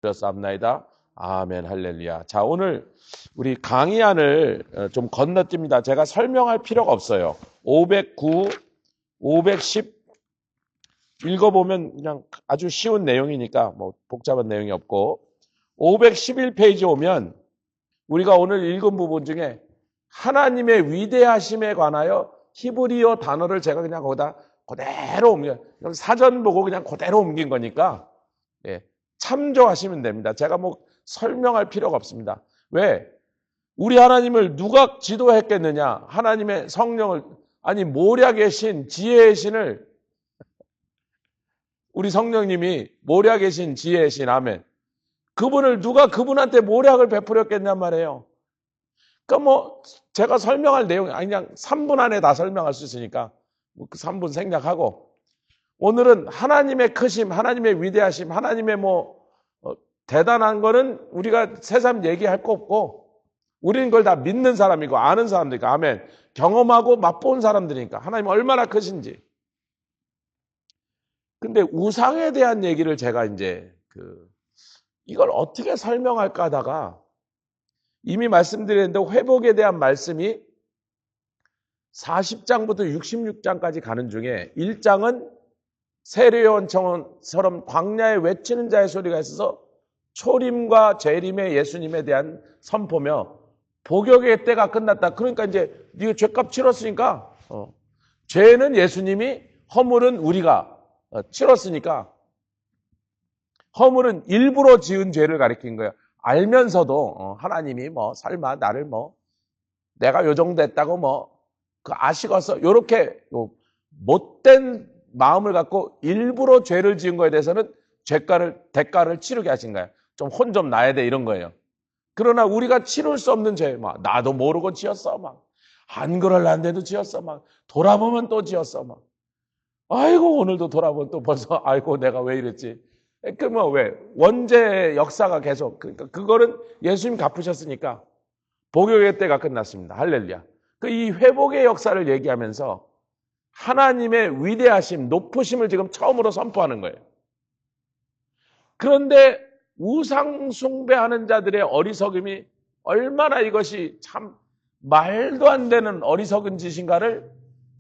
드렸사옵나이다. 아멘 할렐루야. 자, 오늘 우리 강의안을 좀 건너뜁니다. 제가 설명할 필요가 없어요. 509, 510 읽어보면 그냥 아주 쉬운 내용이니까 뭐 복잡한 내용이 없고 511페이지 오면 우리가 오늘 읽은 부분 중에 하나님의 위대하심에 관하여 히브리어 단어를 제가 그냥 거기다 그대로 사전 보고 그냥 그대로 옮긴 거니까 참조하시면 됩니다. 제가 뭐 설명할 필요가 없습니다. 왜? 우리 하나님을 누가 지도했겠느냐? 하나님의 성령을, 아니 모략의 신, 지혜의 신을 우리 성령님이 모략의 신, 지혜의 신, 아멘. 그분을 누가 그분한테 모략을 베풀었겠냔 말이에요. 그러니까 뭐 제가 설명할 내용이 아니 그냥 3분 안에 다 설명할 수 있으니까 그 3분 생략하고 오늘은 하나님의 크심, 하나님의 위대하심, 하나님의 대단한 거는 우리가 새삼 얘기할 거 없고 우리는 그걸 다 믿는 사람이고 아는 사람들이니까 아멘. 경험하고 맛본 사람들이니까 하나님 얼마나 크신지. 근데 우상에 대한 얘기를 제가 이제 이걸 어떻게 설명할까 하다가 이미 말씀드렸는데 회복에 대한 말씀이 40장부터 66장까지 가는 중에 1장은 세례요한처럼 광야에 외치는 자의 소리가 있어서 초림과 재림의 예수님에 대한 선포며 복역의 때가 끝났다. 그러니까 이제 네가 죄값 치렀으니까 죄는 예수님이 허물은 우리가 치렀으니까 허물은 일부러 지은 죄를 가리킨 거예요. 알면서도 하나님이 설마 나를 내가 요 정도 했다고 아시고서 요렇게 못된 마음을 갖고 일부러 죄를 지은 거에 대해서는 대가를 치르게 하신 거예요. 좀 혼 좀 나야 돼 이런 거예요. 그러나 우리가 치를 수 없는 죄, 나도 모르고 지었어, 안 그럴란데도 지었어, 돌아보면 또 지었어, 아이고 오늘도 돌아보면 또 벌써 아이고 내가 왜 이랬지. 왜 원죄 역사가 계속 그러니까 그거는 예수님 갚으셨으니까 복역의 때가 끝났습니다. 할렐루야. 이 회복의 역사를 얘기하면서 하나님의 위대하심, 높으심을 지금 처음으로 선포하는 거예요. 그런데 우상 숭배하는 자들의 어리석음이 얼마나 이것이 참 말도 안 되는 어리석은 짓인가를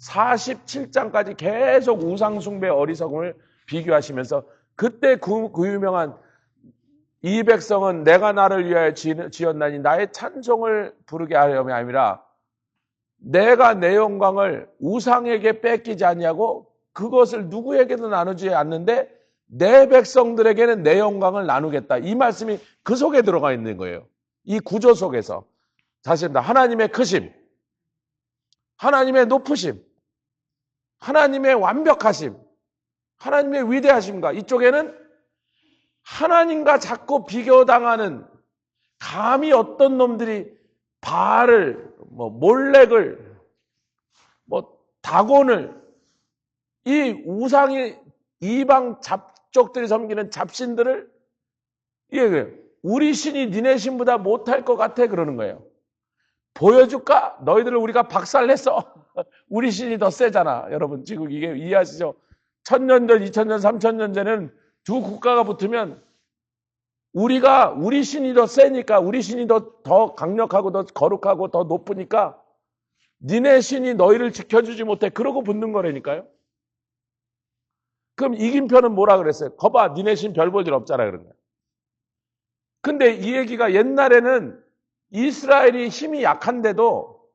47장까지 계속 우상 숭배의 어리석음을 비교하시면서 그때 그 유명한 이 백성은 내가 나를 위하여 지었나니 나의 찬송을 부르게 하려면 아니라 내가 내 영광을 우상에게 뺏기지 않냐고 그것을 누구에게도 나누지 않는데 내 백성들에게는 내 영광을 나누겠다. 이 말씀이 그 속에 들어가 있는 거예요. 이 구조 속에서. 다시 한번 하나님의 크심, 하나님의 높으심, 하나님의 완벽하심, 하나님의 위대하심과 이쪽에는 하나님과 자꾸 비교당하는 감히 어떤 놈들이 바알을 몰렉을 다곤을 이 우상이 이방 잡족들이 섬기는 잡신들을 우리 신이 니네 신보다 못할 것 같아 그러는 거예요. 보여줄까? 너희들을 우리가 박살냈어. 우리 신이 더 세잖아. 여러분 지금 이게 이해하시죠? 1000년 전, 2000년, 3000년 전에는 두 국가가 붙으면 우리 신이 더 세니까 우리 신이 더 강력하고 더 거룩하고 더 높으니까 니네 신이 너희를 지켜주지 못해. 그러고 붙는 거라니까요. 그럼 이긴 편은 뭐라 그랬어요? 거봐 니네 신 별 볼 일 없잖아 그런 거예요. 근데 이 얘기가 옛날에는 이스라엘이 힘이 약한데도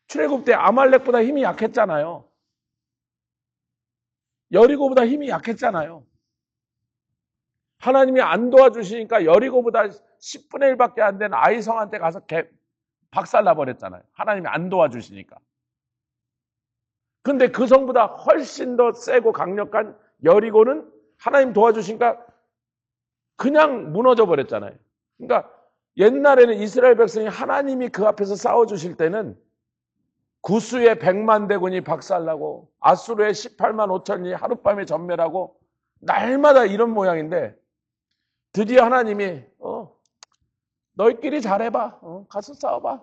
출애굽 때 아말렉보다 힘이 약했잖아요. 여리고보다 힘이 약했잖아요. 하나님이 안 도와주시니까 여리고보다 10분의 1밖에 안 된 아이성한테 가서 박살나버렸잖아요. 하나님이 안 도와주시니까. 근데 그 성보다 훨씬 더 세고 강력한 여리고는 하나님 도와주시니까 그냥 무너져 버렸잖아요. 그러니까 옛날에는 이스라엘 백성이 하나님이 그 앞에서 싸워주실 때는 구스의 100만 대군이 박살나고 아수르의 18만 5천이 하룻밤에 전멸하고 날마다 이런 모양인데 드디어 하나님이 너희끼리 잘해봐. 가서 싸워봐.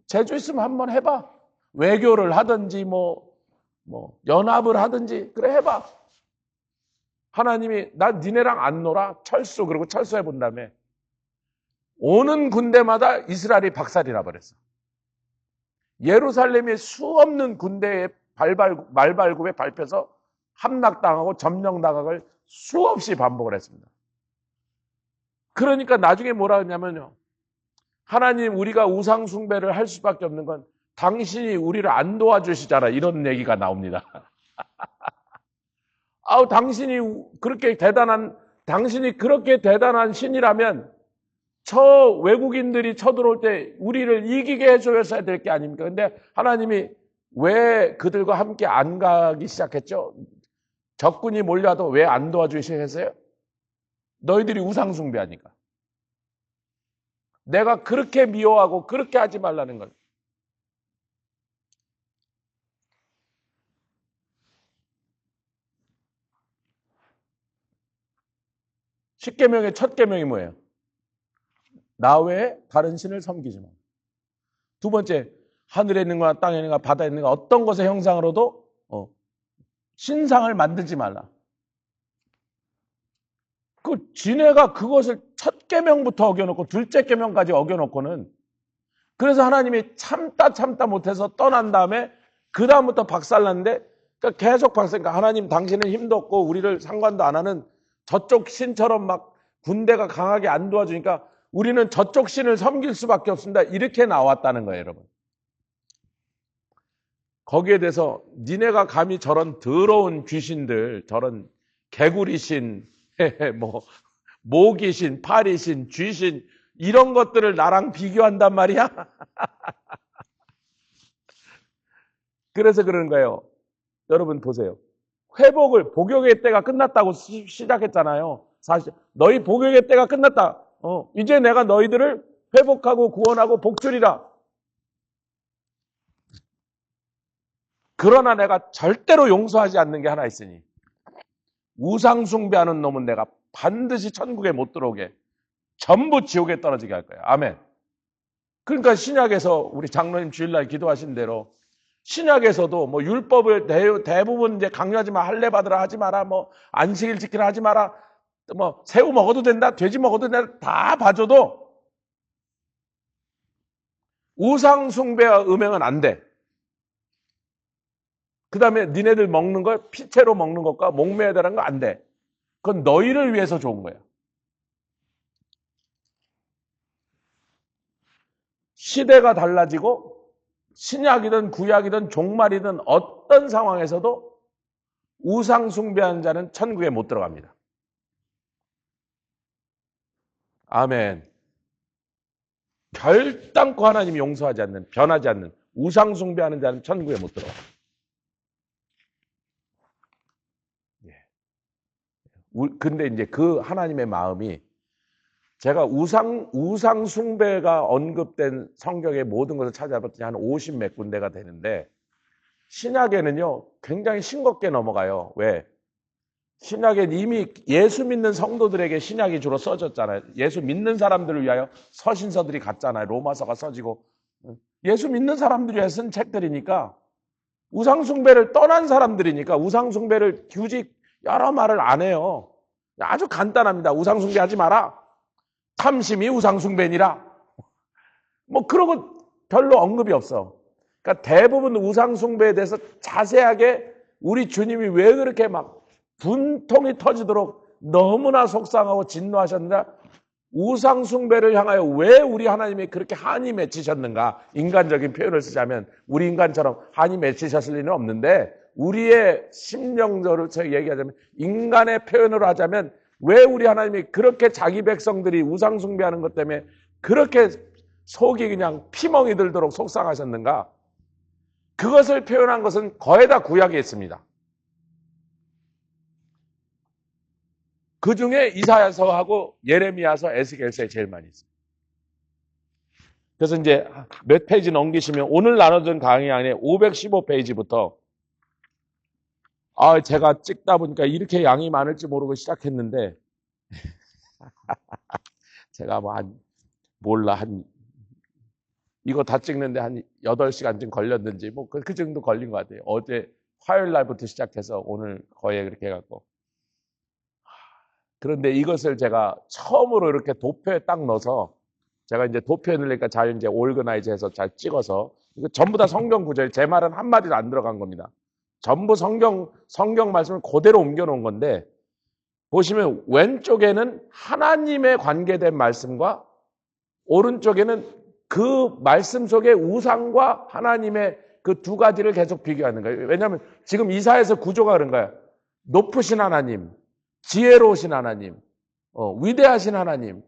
재주 있으면 한번 해봐. 외교를 하든지 연합을 하든지 그래 해봐. 하나님이 나 니네랑 안 놀아? 철수. 그리고 철수해 본 다음에 오는 군대마다 이스라엘이 박살이 나버렸어. 예루살렘이 수없는 군대의 말발굽에 밟혀서 함락당하고 점령당하고 수없이 반복을 했습니다. 그러니까 나중에 뭐라 하냐면요. 하나님 우리가 우상 숭배를 할 수밖에 없는 건 당신이 우리를 안 도와주시잖아. 이런 얘기가 나옵니다. 아우 당신이 그렇게 대단한 신이라면 저 외국인들이 쳐들어올 때 우리를 이기게 해줘야 될 게 아닙니까? 근데 하나님이 왜 그들과 함께 안 가기 시작했죠? 적군이 몰려도 왜 안 도와주시겠어요? 너희들이 우상 숭배하니까. 내가 그렇게 미워하고 그렇게 하지 말라는 걸. 십계명의 첫 계명이 뭐예요? 나 외에 다른 신을 섬기지 마. 두 번째, 하늘에 있는 거나 땅에 있는 거나 바다에 있는 거 어떤 것의 형상으로도 신상을 만들지 말라. 지네가 그것을 첫 계명부터 어겨놓고 둘째 계명까지 어겨놓고는 그래서 하나님이 참다 못해서 떠난 다음에 그 다음부터 박살났는데 그러니까 계속 박살니까 하나님 당신은 힘도 없고 우리를 상관도 안 하는 저쪽 신처럼 막 군대가 강하게 안 도와주니까 우리는 저쪽 신을 섬길 수밖에 없습니다. 이렇게 나왔다는 거예요, 여러분. 거기에 대해서 니네가 감히 저런 더러운 귀신들, 저런 개구리신, 뭐 모기신, 파리신, 쥐신 이런 것들을 나랑 비교한단 말이야? 그래서 그러는 거예요. 여러분 보세요. 복역의 때가 끝났다고 시작했잖아요. 사실 너희 복역의 때가 끝났다. 이제 내가 너희들을 회복하고 구원하고 복주리라. 그러나 내가 절대로 용서하지 않는 게 하나 있으니 우상 숭배하는 놈은 내가 반드시 천국에 못 들어오게 전부 지옥에 떨어지게 할 거야. 아멘. 그러니까 신약에서 우리 장로님 주일날 기도하신 대로 신약에서도 뭐 율법을 대부분 이제 강요하지만 할례 받으라 하지 마라, 뭐 안식일 지키라 하지 마라, 뭐 새우 먹어도 된다, 돼지 먹어도 된다 다 봐줘도 우상 숭배와 음행은 안 돼. 그 다음에 니네들 먹는 거 피채로 먹는 것과 목매야 되는 거 안 돼. 그건 너희를 위해서 좋은 거야. 시대가 달라지고 신약이든 구약이든 종말이든 어떤 상황에서도 우상 숭배하는 자는 천국에 못 들어갑니다. 아멘. 결단코 하나님이 용서하지 않는, 변하지 않는 우상 숭배하는 자는 천국에 못 들어가. 근데 이제 그 하나님의 마음이 제가 우상 숭배가 언급된 성경의 모든 것을 찾아봤더니 한 50 몇 군데가 되는데 신약에는요 굉장히 싱겁게 넘어가요. 왜? 신약엔 이미 예수 믿는 성도들에게 신약이 주로 써졌잖아요. 예수 믿는 사람들을 위하여 서신서들이 갔잖아요. 로마서가 써지고 예수 믿는 사람들이 위해 쓴 책들이니까 우상 숭배를 떠난 사람들이니까 우상 숭배를 굳이 여러 말을 안 해요. 아주 간단합니다. 우상 숭배하지 마라. 탐심이 우상 숭배니라. 뭐 그런 거 별로 언급이 없어. 그러니까 대부분 우상 숭배에 대해서 자세하게 우리 주님이 왜 그렇게 막 분통이 터지도록 너무나 속상하고 진노하셨느냐. 우상 숭배를 향하여 왜 우리 하나님이 그렇게 한이 맺히셨는가. 인간적인 표현을 쓰자면 우리 인간처럼 한이 맺히셨을 리는 없는데 우리의 심령적으로 얘기하자면 인간의 표현으로 하자면 왜 우리 하나님이 그렇게 자기 백성들이 우상 숭배하는 것 때문에 그렇게 속이 그냥 피멍이 들도록 속상하셨는가. 그것을 표현한 것은 거의 다 구약에 있습니다. 그 중에 이사야서하고 예레미야서, 에스겔서에 제일 많이 있습니다. 그래서 이제 몇 페이지 넘기시면 오늘 나눠준 강의 안에 515페이지부터 제가 찍다 보니까 이렇게 양이 많을지 모르고 시작했는데 제가 이거 다 찍는데 한 8시간쯤 걸렸는지 그 정도 걸린 것 같아요. 어제 화요일 날부터 시작해서 오늘 거의 그렇게 해갖고 그런데 이것을 제가 처음으로 이렇게 도표에 딱 넣어서 제가 이제 도표에 넣으니까 잘 이제 올거나이즈해서 잘 찍어서 이거 전부 다 성경 구절, 제 말은 한마디도 안 들어간 겁니다. 전부 성경 말씀을 그대로 옮겨 놓은 건데 보시면 왼쪽에는 하나님에 관계된 말씀과 오른쪽에는 그 말씀 속의 우상과 하나님의 그 두 가지를 계속 비교하는 거예요. 왜냐하면 지금 이사야서 구조가 그런 거예요. 높으신 하나님, 지혜로우신 하나님, 위대하신 하나님.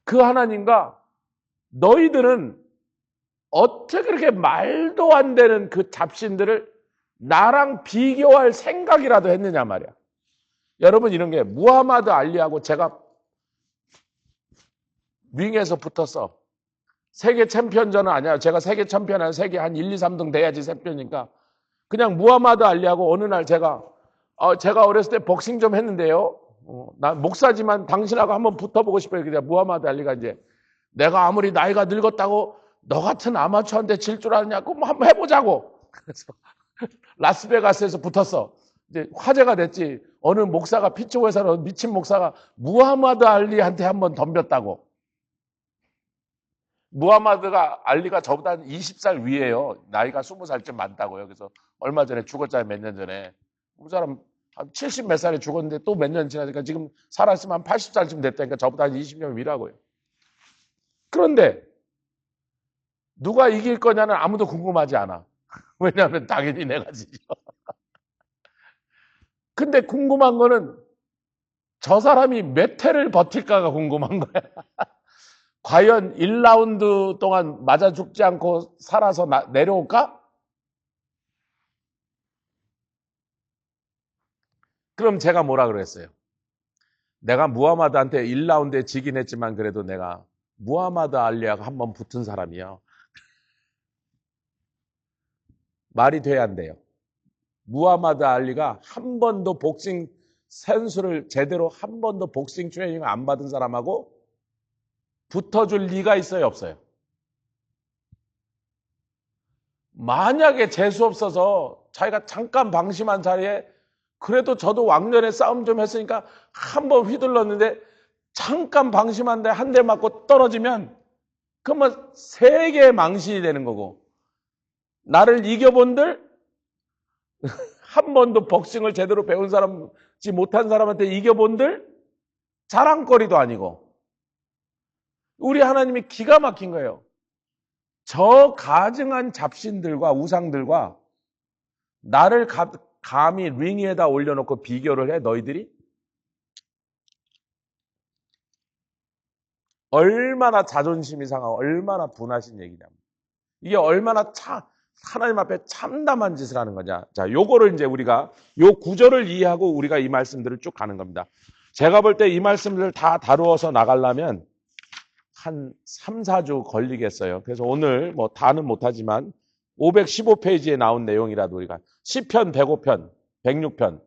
그 하나님과 너희들은 어떻게 그렇게 말도 안 되는 그 잡신들을 나랑 비교할 생각이라도 했느냐 말이야. 여러분 이런 게 무하마드 알리하고 제가 윙에서 붙었어. 세계 챔피언전은 아니야. 제가 세계 챔피언 아니야. 세계 한 1, 2, 3등 돼야지 챔피언이니까. 그냥 무하마드 알리하고 어느 날 제가 어렸을 때 복싱 좀 했는데요. 난 목사지만 당신하고 한번 붙어보고 싶어요. 그냥 무하마드 알리가 이제 내가 아무리 나이가 늙었다고 너 같은 아마추어한테 질 줄 아느냐고 뭐 한번 해보자고. 그래서 라스베가스에서 붙었어. 이제 화제가 됐지. 어느 목사가 피츠버에서 미친 목사가 무하마드 알리한테 한번 덤볐다고. 무하마드가 알리가 저보다 한 20살 위에요. 나이가 20살쯤 많다고요. 그래서 얼마 전에 죽었잖아요. 몇 년 전에. 그 사람 한 70 몇 살에 죽었는데 또 몇 년 지나니까 지금 살았으면 한 80살쯤 됐다니까 저보다 한 20년 위라고요. 그런데 누가 이길 거냐는 아무도 궁금하지 않아. 왜냐하면 당연히 내가 지죠. 근데 궁금한 거는 저 사람이 몇 회를 버틸까가 궁금한 거야. 과연 1라운드 동안 맞아 죽지 않고 살아서 내려올까? 그럼 제가 뭐라 그랬어요? 내가 무하마드한테 1라운드에 지긴 했지만 그래도 내가 무하마드 알리하고 한번 붙은 사람이야. 말이 돼야 안 돼요. 무하마드 알리가 한 번도 복싱 선수를 제대로 한 번도 복싱 트레이닝을 안 받은 사람하고 붙어줄 리가 있어요, 없어요? 만약에 재수 없어서 자기가 잠깐 방심한 자리에 그래도 저도 왕년에 싸움 좀 했으니까 한 번 휘둘렀는데 잠깐 방심한데 한 대 맞고 떨어지면 그러면 세계의 망신이 되는 거고 나를 이겨본들 한 번도 복싱을 제대로 배운 사람지 못한 사람한테 이겨본들 자랑거리도 아니고 우리 하나님이 기가 막힌 거예요. 저 가증한 잡신들과 우상들과 나를 감히 링 위에다 올려놓고 비교를 해 너희들이? 얼마나 자존심이 상하고 얼마나 분하신 얘기냐. 이게 얼마나 하나님 앞에 참담한 짓을 하는 거냐. 자, 요거를 이제 우리가 요 구절을 이해하고 우리가 이 말씀들을 쭉 가는 겁니다. 제가 볼 때 이 말씀들을 다 다루어서 나가려면 한 3, 4주 걸리겠어요. 그래서 오늘 뭐 다는 못하지만 515페이지에 나온 내용이라도 우리가 시편 105편, 106편.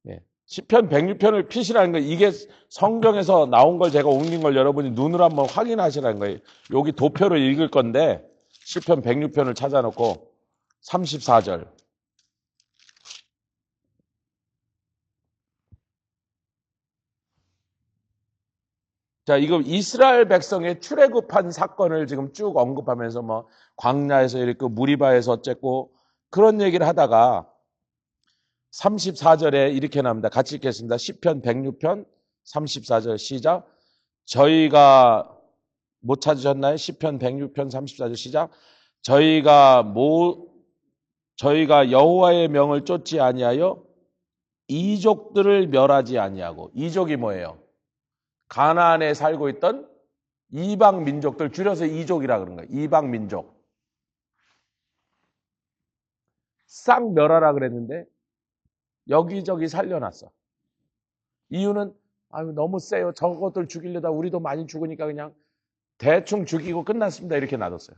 예. 시편 106편을 피시라는 거 이게 성경에서 나온 걸 제가 옮긴 걸 여러분이 눈으로 한번 확인하시라는 거예요. 여기 도표를 읽을 건데 시편 106편을 찾아놓고 34절. 자, 이거 이스라엘 백성의 출애굽한 사건을 지금 쭉 언급하면서 뭐 광야에서 이렇게 무리바에서 어쨌고 그런 얘기를 하다가 34절에 이렇게 나옵니다. 같이 읽겠습니다. 시편 106편 34절 시작. 저희가 못 찾으셨나요? 시편 106편 34절 시작. 저희가 여호와의 명을 쫓지 아니하여 이족들을 멸하지 아니하고 이족이 뭐예요? 가나안에 살고 있던 이방 민족들 줄여서 이족이라 그런 거예요. 이방 민족. 싹 멸하라 그랬는데 여기저기 살려놨어. 이유는 아유 너무 세요. 저것들 죽이려다 우리도 많이 죽으니까 그냥 대충 죽이고 끝났습니다. 이렇게 놔뒀어요.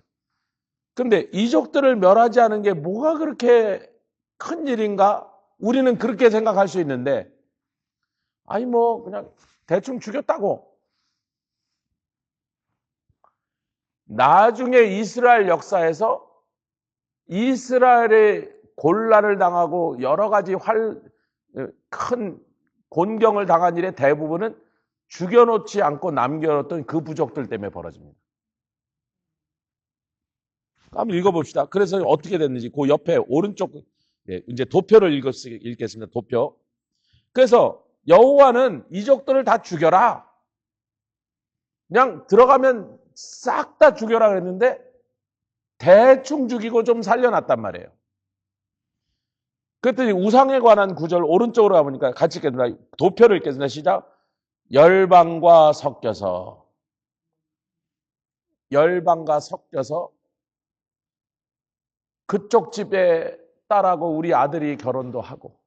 근데 이족들을 멸하지 않은 게 뭐가 그렇게 큰 일인가? 우리는 그렇게 생각할 수 있는데 아니 뭐 그냥 대충 죽였다고. 나중에 이스라엘 역사에서 이스라엘의 곤란을 당하고 여러 가지 큰 곤경을 당한 일의 대부분은 죽여놓지 않고 남겨놓던 그 부족들 때문에 벌어집니다. 한번 읽어봅시다. 그래서 어떻게 됐는지 그 옆에 오른쪽 이제 도표를 읽겠습니다. 도표. 그래서 여호와는 이족들을 다 죽여라. 그냥 들어가면 싹 다 죽여라 그랬는데 대충 죽이고 좀 살려놨단 말이에요. 그랬더니 우상에 관한 구절 오른쪽으로 가보니까 같이 읽겠습니다. 도표를 읽겠습니다. 시작. 열방과 섞여서 그쪽 집에 딸하고 우리 아들이 결혼도 하고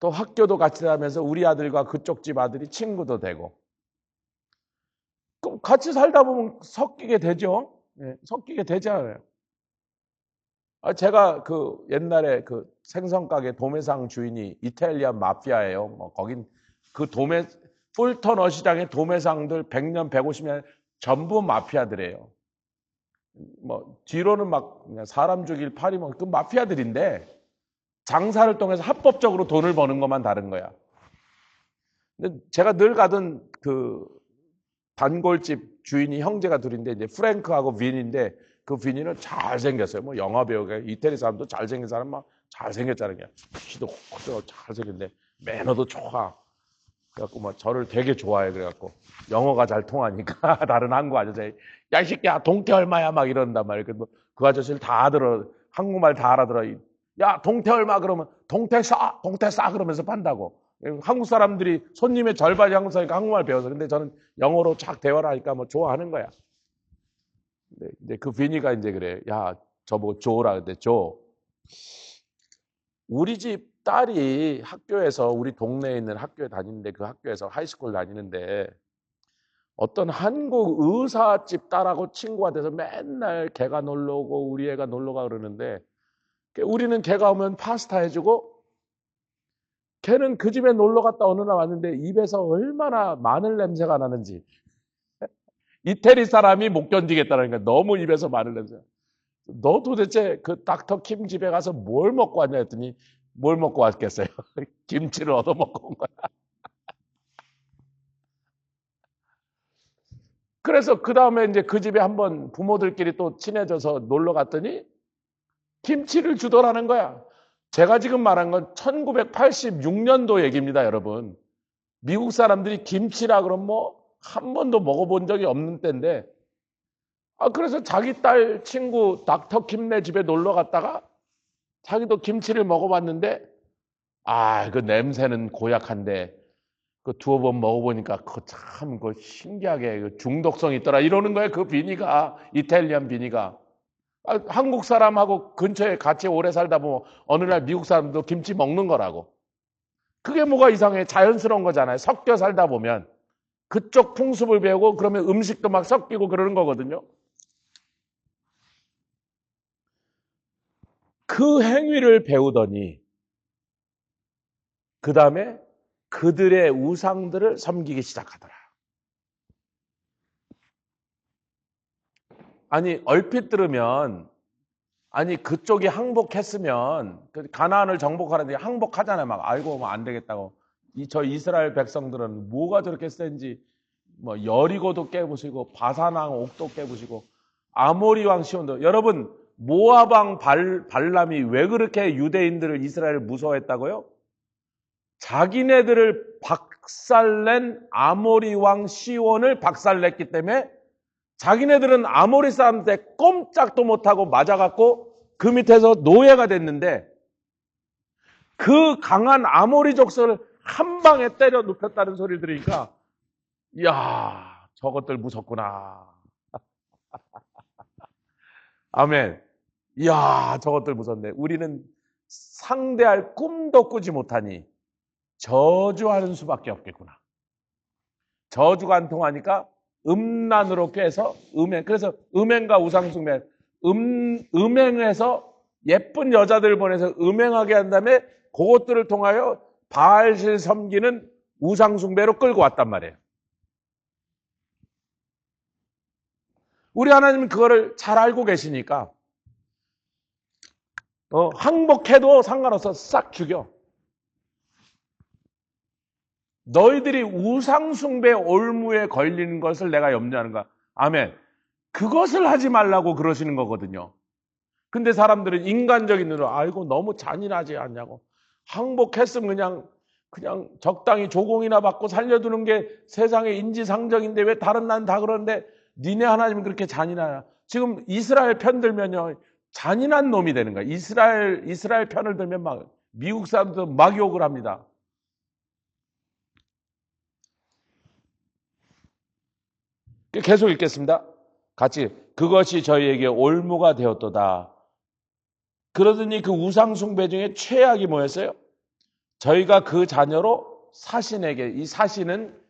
또 학교도 같이 다니면서 우리 아들과 그쪽 집 아들이 친구도 되고 그럼 같이 살다 보면 섞이게 되죠. 네, 섞이게 되잖아요. 제가 그 옛날에 그 생선가게 도매상 주인이 이탈리안 마피아예요. 뭐 거긴 그 풀턴 어시장의 도매상들 100년, 150년 전부 마피아들이에요. 뭐 뒤로는 막 그냥 사람 죽일 파리 뭐 그 마피아들인데 장사를 통해서 합법적으로 돈을 버는 것만 다른 거야. 근데 제가 늘 가던 그 단골집 주인이 형제가 둘인데 이제 프랭크하고 빈인데 그 빈이는 잘생겼어요. 뭐 영화 배우가 이태리 사람도 잘생긴 사람 막 잘생겼잖아요. 그냥 키도 크고 잘생겼는데 매너도 좋아. 그래갖고 뭐 저를 되게 좋아해. 그래갖고 영어가 잘 통하니까 다른 한국 아저씨 야 이 새끼야 동태 얼마야 막 이런단 말이에요. 그 아저씨를 다 알아들어. 한국말 다 알아들어. 야 동태 얼마 그러면 동태 싸 그러면서 판다고. 한국 사람들이 손님의 절반이 한국 사람이니까 한국말 배워서. 근데 저는 영어로 쫙 대화를 하니까 뭐 좋아하는 거야. 근데 그 비니가 이제 그래. 야 저보고 조라 그래. 조. 우리 집 딸이 학교에서 우리 동네에 있는 학교에 다니는데 그 학교에서 하이스쿨 다니는데 어떤 한국 의사집 딸하고 친구가 돼서 맨날 걔가 놀러 오고 우리 애가 놀러 가 그러는데 우리는 걔가 오면 파스타 해주고 걔는 그 집에 놀러 갔다 어느 날 왔는데 입에서 얼마나 마늘 냄새가 나는지 이태리 사람이 못 견디겠다는 거야. 너무 입에서 마늘 냄새. 너 도대체 그 닥터 킴 집에 가서 뭘 먹고 왔냐 했더니 뭘 먹고 왔겠어요? 김치를 얻어먹고 온 거야. 그래서 그 다음에 이제 그 집에 한번 부모들끼리 또 친해져서 놀러 갔더니 김치를 주더라는 거야. 제가 지금 말한 건 1986년도 얘기입니다, 여러분. 미국 사람들이 김치라 그러면 뭐 한 번도 먹어본 적이 없는 때인데 그래서 자기 딸 친구 닥터 킴네 집에 놀러 갔다가 자기도 김치를 먹어봤는데 그 냄새는 고약한데 그 두어 번 먹어보니까 참 신기하게 중독성이 있더라 이러는 거예요. 그 비니가 이탈리안 비니가 한국 사람하고 근처에 같이 오래 살다 보면 어느 날 미국 사람도 김치 먹는 거라고. 그게 뭐가 이상해? 자연스러운 거잖아요. 섞여 살다 보면 그쪽 풍습을 배우고 그러면 음식도 막 섞이고 그러는 거거든요. 그 행위를 배우더니 그 다음에 그들의 우상들을 섬기기 시작하더라. 아니 얼핏 들으면 그쪽이 항복했으면 가나안을 정복하는데 항복하잖아요. 막 알고 뭐 안 되겠다고. 저 이스라엘 백성들은 뭐가 저렇게 센지 뭐 여리고도 깨부시고 바산왕 옥도 깨부시고 아모리 왕 시온도. 여러분 모압 왕 발람이 왜 그렇게 유대인들을 이스라엘을 무서워했다고요? 자기네들을 박살낸 아모리 왕 시온을 박살냈기 때문에 자기네들은 아모리 사람한테 꼼짝도 못하고 맞아갖고 그 밑에서 노예가 됐는데 그 강한 아모리 족속을 한 방에 때려 눕혔다는 소리를 들으니까 이야 저것들 무섭구나. 아멘. 이야 저것들 무섭네. 우리는 상대할 꿈도 꾸지 못하니 저주하는 수밖에 없겠구나. 저주가 안 통하니까 음란으로 꾀해서 그래서 음행과 우상숭배, 음행해서 예쁜 여자들 보내서 음행하게 한 다음에 그것들을 통하여 바알실 섬기는 우상숭배로 끌고 왔단 말이에요. 우리 하나님은 그거를 잘 알고 계시니까 항복해도 상관없어 싹 죽여. 너희들이 우상숭배 올무에 걸리는 것을 내가 염려하는 거야. 아멘. 그것을 하지 말라고 그러시는 거거든요. 근데 사람들은 인간적인 눈으로 아이고 너무 잔인하지 않냐고. 항복했으면 그냥 적당히 조공이나 받고 살려두는 게 세상의 인지상정인데 왜 다른 나라는 다 그러는데 니네 하나님은 그렇게 잔인하냐. 지금 이스라엘 편 들면요. 잔인한 놈이 되는 거야. 이스라엘 편을 들면 막 미국 사람들도 막 욕을 합니다. 계속 읽겠습니다. 같이 그것이 저희에게 올무가 되었도다. 그러더니 그 우상 숭배 중에 최악이 뭐였어요? 저희가 그 자녀로 사신에게, 이 사신은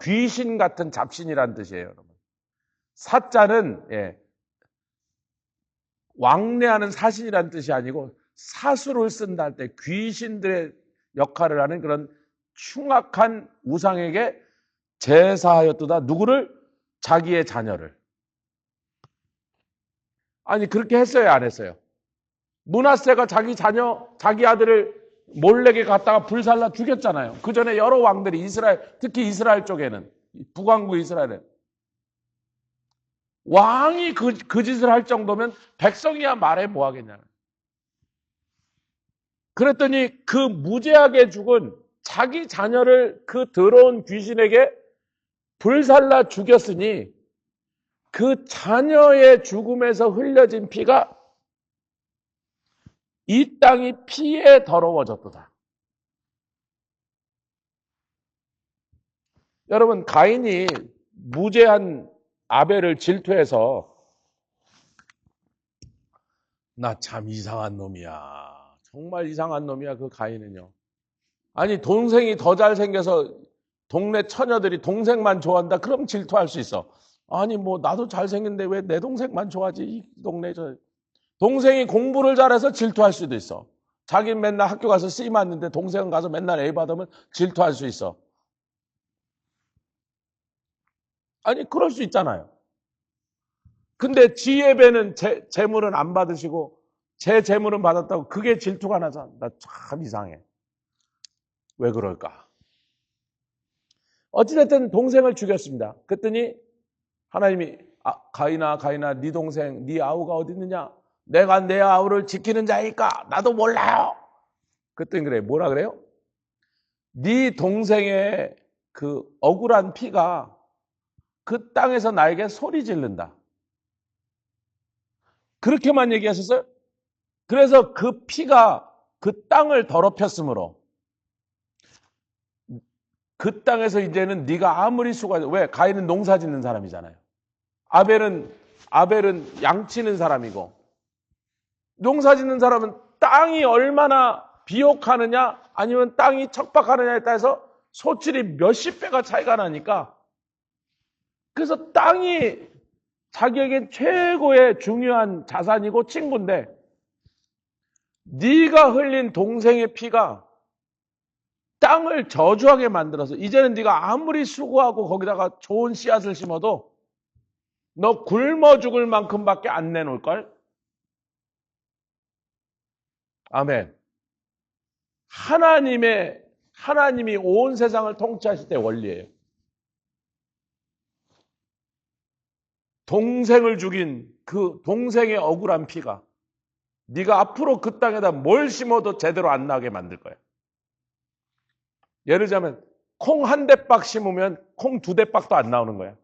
귀신 같은 잡신이란 뜻이에요, 여러분. 사자는 왕래하는 사신이란 뜻이 아니고 사수를 쓴다 할 때 귀신들의 역할을 하는 그런 흉악한 우상에게 제사하였도다. 누구를? 자기의 자녀를. 아니 그렇게 했어요, 안 했어요? 므낫세가 자기 자녀, 자기 아들을 몰래게 갖다가 불살라 죽였잖아요. 그 전에 여러 왕들이 특히 이스라엘 쪽에는 북왕국 이스라엘에 왕이 그 짓을 할 정도면 백성이야 말해 뭐 하겠냐. 그랬더니 그 무죄하게 죽은 자기 자녀를 그 더러운 귀신에게 불살라 죽였으니 그 자녀의 죽음에서 흘려진 피가 이 땅이 피에 더러워졌도다. 여러분, 가인이 무죄한 아벨을 질투해서 나 참 이상한 놈이야. 정말 이상한 놈이야, 그 가인은요. 아니, 동생이 더 잘생겨서 동네 처녀들이 동생만 좋아한다? 그럼 질투할 수 있어. 아니, 뭐, 나도 잘생긴데 왜 내 동생만 좋아하지? 이 동네 동생이 공부를 잘해서 질투할 수도 있어. 자기는 맨날 학교 가서 C 맞는데 동생은 가서 맨날 A 받으면 질투할 수 있어. 아니, 그럴 수 있잖아요. 근데 지 예배는 재물은 안 받으시고 제 재물은 받았다고 그게 질투가 나잖아. 나 참 이상해. 왜 그럴까? 어찌됐든 동생을 죽였습니다. 그랬더니 하나님이 가인아 네 동생 네 아우가 어디 있느냐? 내가 내 아우를 지키는 자니까 나도 몰라요. 그랬더니 그래. 뭐라 그래요? 네 동생의 그 억울한 피가 그 땅에서 나에게 소리 지른다. 그렇게만 얘기하셨어요? 그래서 그 피가 그 땅을 더럽혔으므로 그 땅에서 이제는 네가 아무리 수고해도 왜? 가인은 농사 짓는 사람이잖아요. 아벨은 양치는 사람이고 농사 짓는 사람은 땅이 얼마나 비옥하느냐 아니면 땅이 척박하느냐에 따라서 소출이 몇십 배가 차이가 나니까 그래서 땅이 자기에겐 최고의 중요한 자산이고 친구인데 네가 흘린 동생의 피가 땅을 저주하게 만들어서 이제는 네가 아무리 수고하고 거기다가 좋은 씨앗을 심어도 너 굶어 죽을 만큼밖에 안 내놓을걸? 아멘. 하나님이 온 세상을 통치하실 때 원리예요. 동생을 죽인 그 동생의 억울한 피가 네가 앞으로 그 땅에다 뭘 심어도 제대로 안 나게 만들 거야. 예를 들자면 콩 한 대박 심으면 콩 두 대박도 안 나오는 거야.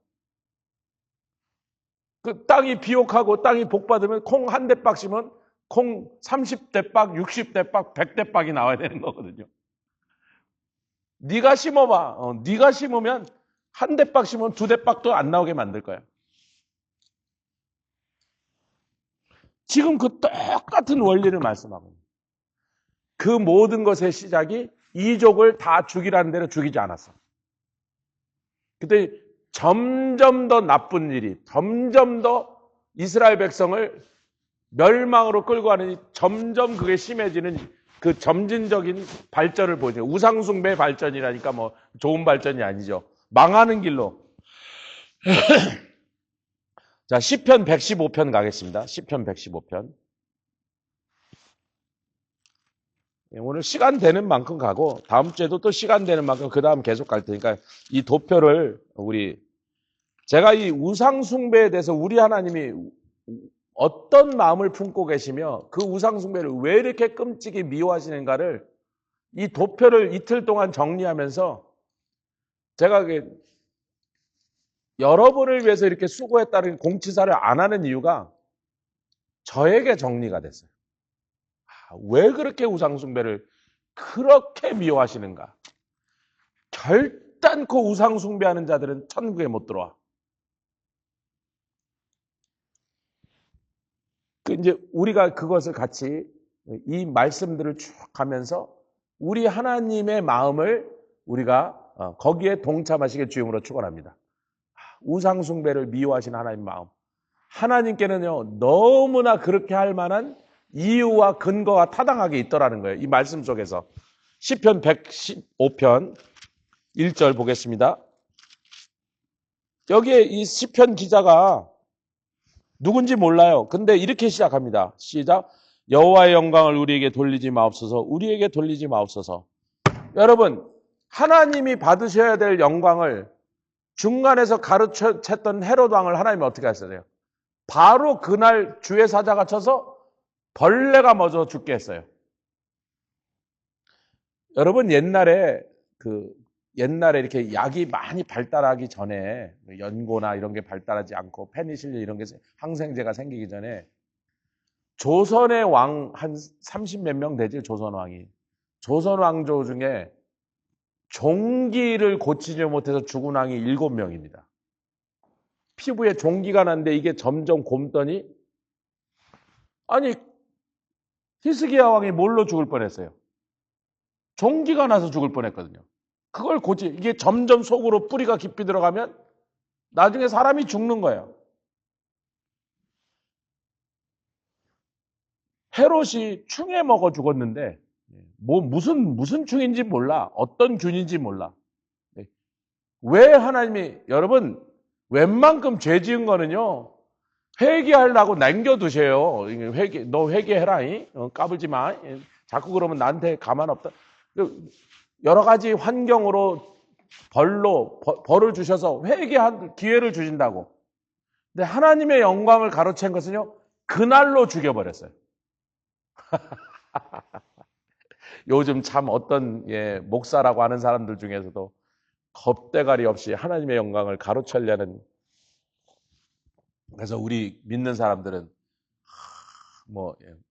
그 땅이 비옥하고 땅이 복받으면 콩 한 대박 심으면 콩 30대박, 60대박, 100대박이 나와야 되는 거거든요. 네가 심어봐. 네가 심으면 한 대박 심으면 두 대박도 안 나오게 만들 거야. 지금 그 똑같은 원리를 말씀하고 있는 그 모든 것의 시작이 이족을 다 죽이라는 대로 죽이지 않았어. 그때 점점 더 나쁜 일이 점점 더 이스라엘 백성을 멸망으로 끌고 가니 점점 그게 심해지는 그 점진적인 발전을 보죠. 우상숭배 발전이라니까 뭐 좋은 발전이 아니죠. 망하는 길로. 자, 시편 115편 가겠습니다. 시편 115편. 오늘 시간 되는 만큼 가고 다음 주에도 또 시간 되는 만큼 그 다음 계속 갈 테니까 이 도표를 제가 이 우상 숭배에 대해서 우리 하나님이 어떤 마음을 품고 계시며 그 우상 숭배를 왜 이렇게 끔찍이 미워하시는가를 이 도표를 이틀 동안 정리하면서 제가 여러분을 위해서 이렇게 수고했다는 공치사를 안 하는 이유가 저에게 정리가 됐어요. 왜 그렇게 우상숭배를 그렇게 미워하시는가? 결단코 우상숭배하는 자들은 천국에 못 들어와. 이제 우리가 그것을 같이 이 말씀들을 쭉 가면서 우리 하나님의 마음을 우리가 거기에 동참하시게 주임으로 축원합니다. 우상숭배를 미워하시는 하나님의 마음. 하나님께는요 너무나 그렇게 할 만한 이유와 근거가 타당하게 있더라는 거예요. 이 말씀 속에서 시편 115편 1절 보겠습니다. 여기에 이 시편 기자가 누군지 몰라요. 근데 이렇게 시작합니다. 시작. 여호와의 영광을 우리에게 돌리지 마옵소서. 우리에게 돌리지 마옵소서. 여러분, 하나님이 받으셔야 될 영광을 중간에서 가르쳤던 헤롯 왕을 하나님이 어떻게 하셨어요? 바로 그날 주의 사자가 쳐서 벌레가 먼저 죽게 했어요. 여러분 옛날에 이렇게 약이 많이 발달하기 전에 연고나 이런 게 발달하지 않고 페니실린 이런 게 항생제가 생기기 전에 조선의 왕 한 30몇 명 되지 조선 왕이. 조선 왕조 중에 종기를 고치지 못해서 죽은 왕이 7명입니다. 피부에 종기가 났는데 이게 점점 곪더니 아니 히스기야 왕이 뭘로 죽을 뻔했어요? 종기가 나서 죽을 뻔했거든요. 그걸 이게 점점 속으로 뿌리가 깊이 들어가면 나중에 사람이 죽는 거예요. 헤롯이 충에 먹어 죽었는데 무슨 충인지 몰라. 어떤 균인지 몰라. 왜 하나님이 여러분 웬만큼 죄 지은 거는요 회개하려고 남겨두세요. 너 회개해라. 까불지 마. 자꾸 그러면 나한테 가만 없다. 여러 가지 환경으로 벌을 주셔서 회개할 기회를 주신다고. 근데 하나님의 영광을 가로챈 것은요 그날로 죽여버렸어요. 요즘 참 어떤 목사라고 하는 사람들 중에서도 겁대가리 없이 하나님의 영광을 가로채려는. 그래서 우리 믿는 사람들은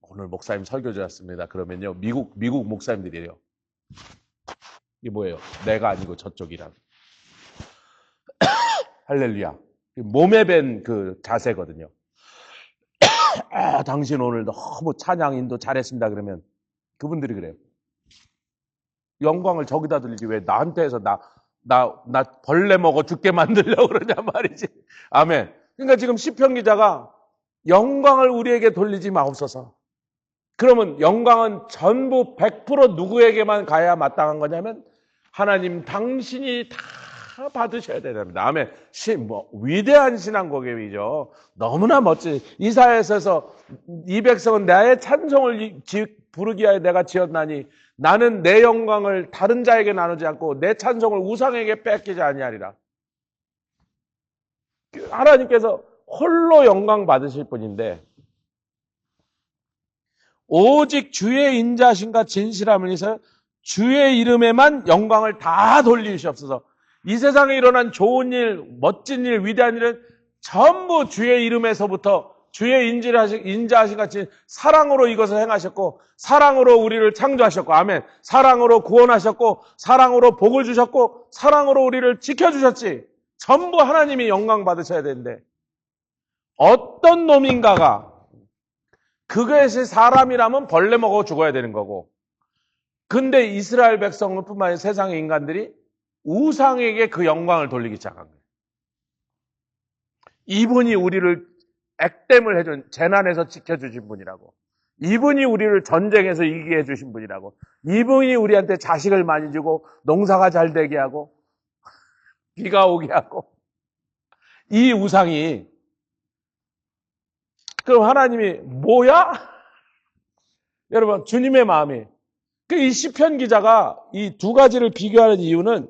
오늘 목사님 설교 좋았습니다. 그러면요 미국 목사님들이에요. 이게 뭐예요? 내가 아니고 저쪽이란. 할렐루야. 몸에 밴 그 자세거든요. 당신 오늘 너무 찬양 인도 잘했습니다. 그러면 그분들이 그래요. 영광을 저기다 들리지 왜 나한테 해서 나 벌레 먹어 죽게 만들려고 그러냐 말이지. 아멘. 그러니까 지금 시편 기자가 영광을 우리에게 돌리지 마옵소서. 그러면 영광은 전부 100% 누구에게만 가야 마땅한 거냐면 하나님 당신이 다 받으셔야 됩니다. 아멘. 위대한 신앙고백이죠. 너무나 멋진. 이사야서에서 이 백성은 나의 찬송을 부르기 위하여 내가 지었나니 나는 내 영광을 다른 자에게 나누지 않고 내 찬송을 우상에게 뺏기지 아니하리라. 하나님께서 홀로 영광 받으실 분인데 오직 주의 인자심과 진실함을 위해서 주의 이름에만 영광을 다 돌리시옵소서. 이 세상에 일어난 좋은 일, 멋진 일, 위대한 일은 전부 주의 이름에서부터 주의 인자하신 같이 사랑으로 이것을 행하셨고 사랑으로 우리를 창조하셨고 아멘. 사랑으로 구원하셨고 사랑으로 복을 주셨고 사랑으로 우리를 지켜주셨지. 전부 하나님이 영광 받으셔야 되는데 어떤 놈인가가 그것이 사람이라면 벌레 먹어 죽어야 되는 거고 근데 이스라엘 백성뿐만 아니라 세상의 인간들이 우상에게 그 영광을 돌리기 시작한 거예요. 이분이 우리를 액땜을 해준 재난에서 지켜주신 분이라고. 이분이 우리를 전쟁에서 이기게 해주신 분이라고. 이분이 우리한테 자식을 많이 주고 농사가 잘 되게 하고 비가 오게 하고. 이 우상이 그럼 하나님이 뭐야? 여러분 주님의 마음이 그 이 시편 기자가 이 두 가지를 비교하는 이유는